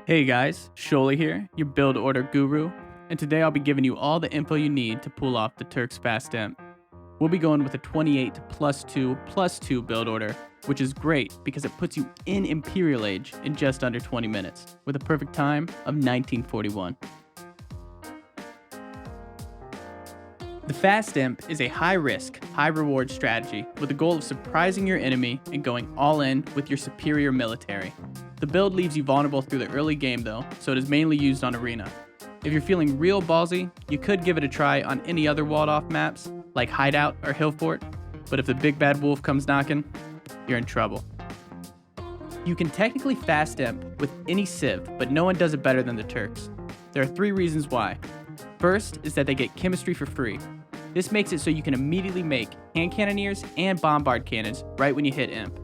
Hey guys, Sholey here, your build order guru, and today I'll be giving you all the info you need to pull off the Turks Fast Imp. We'll be going with a 28 +2 build order, which is great because it puts you in Imperial Age in just under 20 minutes, with a perfect time of 1941. The Fast Imp is a high-risk, high-reward strategy with the goal of surprising your enemy and going all in with your superior military. The build leaves you vulnerable through the early game though, so it is mainly used on Arena. If you're feeling real ballsy, you could give it a try on any other walled-off maps, like Hideout or Hill Fort, but if the big bad wolf comes knocking, you're in trouble. You can technically Fast Imp with any civ, but no one does it better than the Turks. There are 3 reasons why. First is that they get chemistry for free. This makes it so you can immediately make hand cannoneers and bombard cannons right when you hit Imp.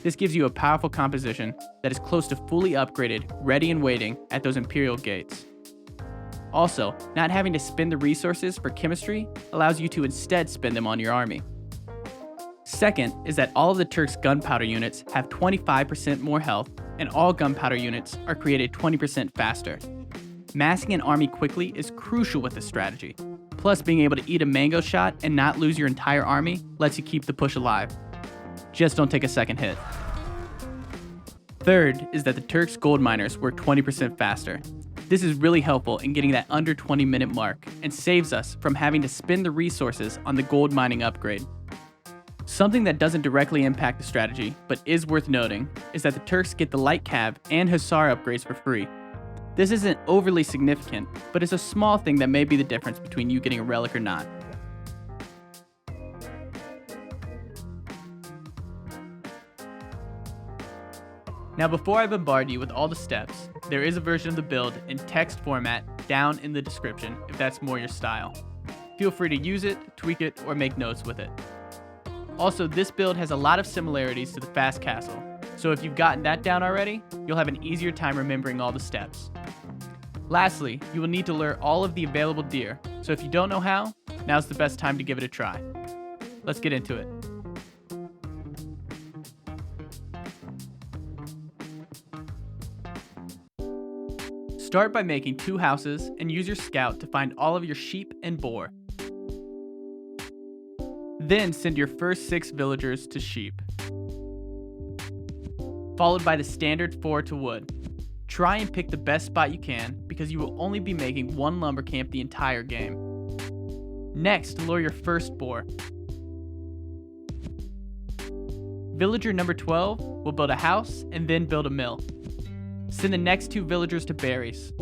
This gives you a powerful composition that is close to fully upgraded, ready and waiting at those Imperial gates. Also, not having to spend the resources for chemistry allows you to instead spend them on your army. Second is that all of the Turks' gunpowder units have 25% more health, and all gunpowder units are created 20% faster. Massing an army quickly is crucial with this strategy. Plus, being able to eat a mango shot and not lose your entire army lets you keep the push alive. Just don't take a second hit. Third is that the Turks' gold miners work 20% faster. This is really helpful in getting that under 20-minute mark and saves us from having to spend the resources on the gold mining upgrade. Something that doesn't directly impact the strategy, but is worth noting, is that the Turks get the light cav and hussar upgrades for free. This isn't overly significant, but it's a small thing that may be the difference between you getting a relic or not. Now before I bombard you with all the steps, there is a version of the build in text format down in the description if that's more your style. Feel free to use it, tweak it, or make notes with it. Also, this build has a lot of similarities to the Fast Castle, so if you've gotten that down already, you'll have an easier time remembering all the steps. Lastly, you will need to lure all of the available deer, so if you don't know how, now's the best time to give it a try. Let's get into it. Start by making 2 houses and use your scout to find all of your sheep and boar. Then send your first 6 villagers to sheep, followed by the standard 4 to wood. Try and pick the best spot you can because you will only be making 1 lumber camp the entire game. Next, lure your first boar. Villager number 12 will build a house and then build a mill. Send the next 2 villagers to berries.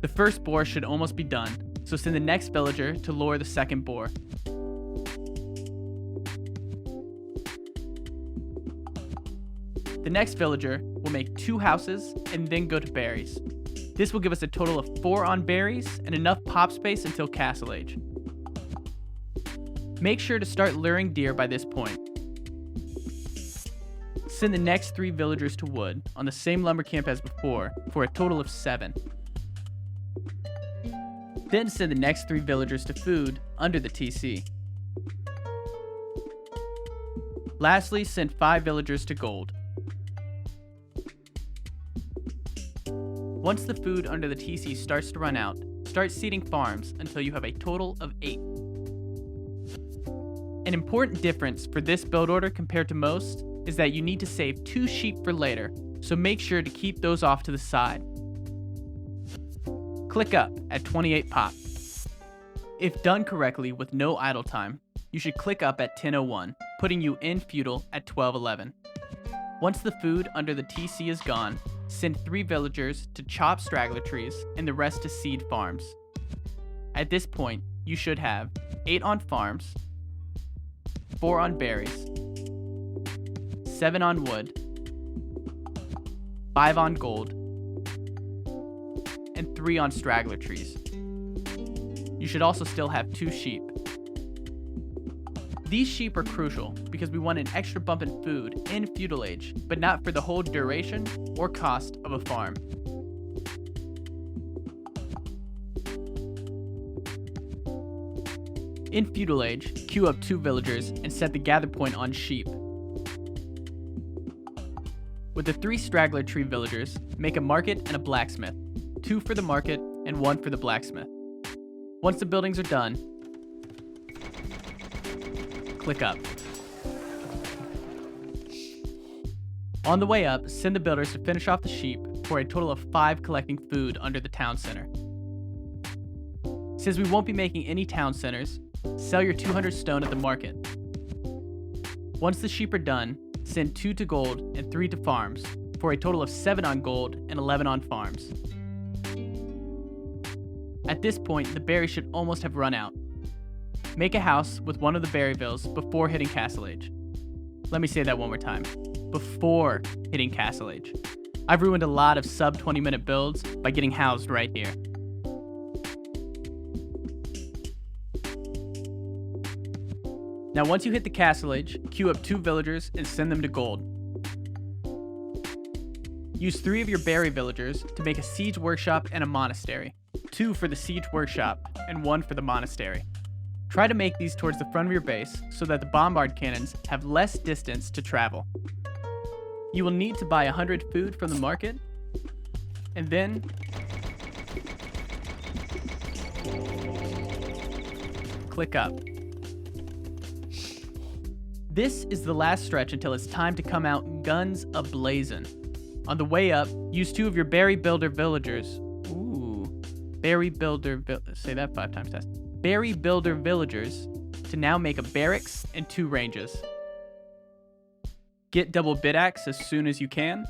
The first boar should almost be done, so send the next villager to lure the second boar. The next villager will make 2 houses and then go to berries. This will give us a total of 4 on berries and enough pop space until Castle Age. Make sure to start luring deer by this point. Send the next 3 villagers to wood on the same lumber camp as before for a total of 7. Then send the next 3 villagers to food under the TC. Lastly, send 5 villagers to gold. Once the food under the TC starts to run out, start seeding farms until you have a total of 8. An important difference for this build order compared to most is that you need to save 2 sheep for later, so make sure to keep those off to the side. Click up at 28 pop. If done correctly with no idle time, you should click up at 10:01, putting you in Feudal at 12:11. Once the food under the TC is gone, send 3 villagers to chop straggler trees and the rest to seed farms. At this point, you should have 8 on farms, 4 on berries, 7 on wood, 5 on gold, and 3 on straggler trees. You should also still have 2 sheep. These sheep are crucial because we want an extra bump in food in Feudal Age, but not for the whole duration or cost of a farm. In Feudal Age, queue up 2 villagers and set the gather point on sheep. With the 3 straggler tree villagers, make a market and a blacksmith, 2 for the market and 1 for the blacksmith. Once the buildings are done, click up. On the way up, send the builders to finish off the sheep for a total of 5 collecting food under the town center. Since we won't be making any town centers, sell your 200 stone at the market. Once the sheep are done, send 2 to gold and 3 to farms for a total of 7 on gold and 11 on farms. At this point, the berries should almost have run out. Make a house with one of the Berryvilles before hitting Castle Age. Let me say that one more time. Before hitting Castle Age. I've ruined a lot of sub 20-minute builds by getting housed right here. Now once you hit the Castle Age, queue up 2 villagers and send them to gold. Use 3 of your berry villagers to make a siege workshop and a monastery. 2 for the siege workshop and 1 for the monastery. Try to make these towards the front of your base so that the bombard cannons have less distance to travel. You will need to buy 100 food from the market, and then click up. This is the last stretch until it's time to come out guns a-blazin'. On the way up, use 2 of your berry builder villagers. Say that 5 times fast. Berry builder villagers to now make a barracks and 2 ranges. Get double bit axe as soon as you can,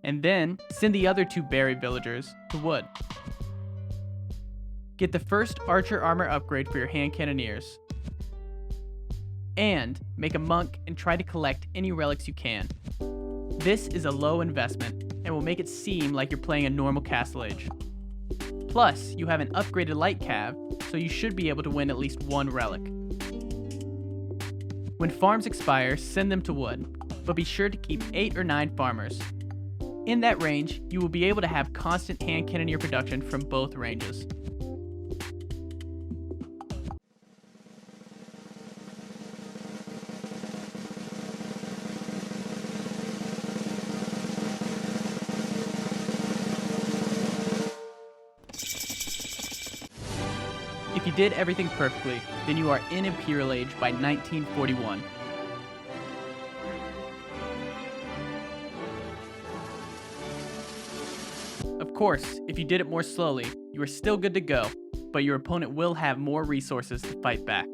and then send the other 2 berry villagers to wood. Get the first archer armor upgrade for your hand cannoneers, and make a monk and try to collect any relics you can. This is a low investment and will make it seem like you're playing a normal Castle Age. Plus, you have an upgraded light cav, so you should be able to win at least 1 relic. When farms expire, send them to wood, but be sure to keep 8 or 9 farmers. In that range, you will be able to have constant hand cannoneer production from both ranges. If you did everything perfectly, then you are in Imperial Age by 1941. Of course, if you did it more slowly, you are still good to go, but your opponent will have more resources to fight back.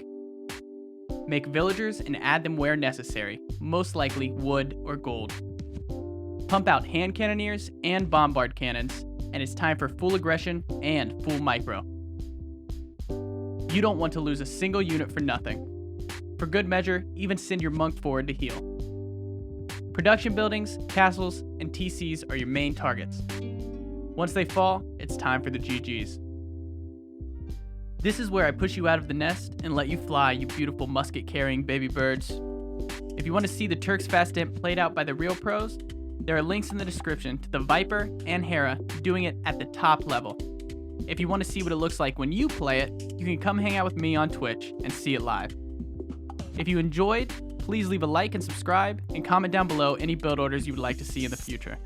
Make villagers and add them where necessary, most likely wood or gold. Pump out hand cannoneers and bombard cannons, and it's time for full aggression and full micro. You don't want to lose a single unit for nothing. For good measure, even send your monk forward to heal. Production buildings, castles, and TCs are your main targets. Once they fall, it's time for the GGs. This is where I push you out of the nest and let you fly, you beautiful musket-carrying baby birds. If you want to see the Turks fast imp played out by the real pros, there are links in the description to the Viper and Hera doing it at the top level. If you want to see what it looks like when you play it, you can come hang out with me on Twitch and see it live. If you enjoyed, please leave a like and subscribe, and comment down below any build orders you would like to see in the future.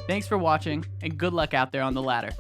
Thanks for watching, and good luck out there on the ladder.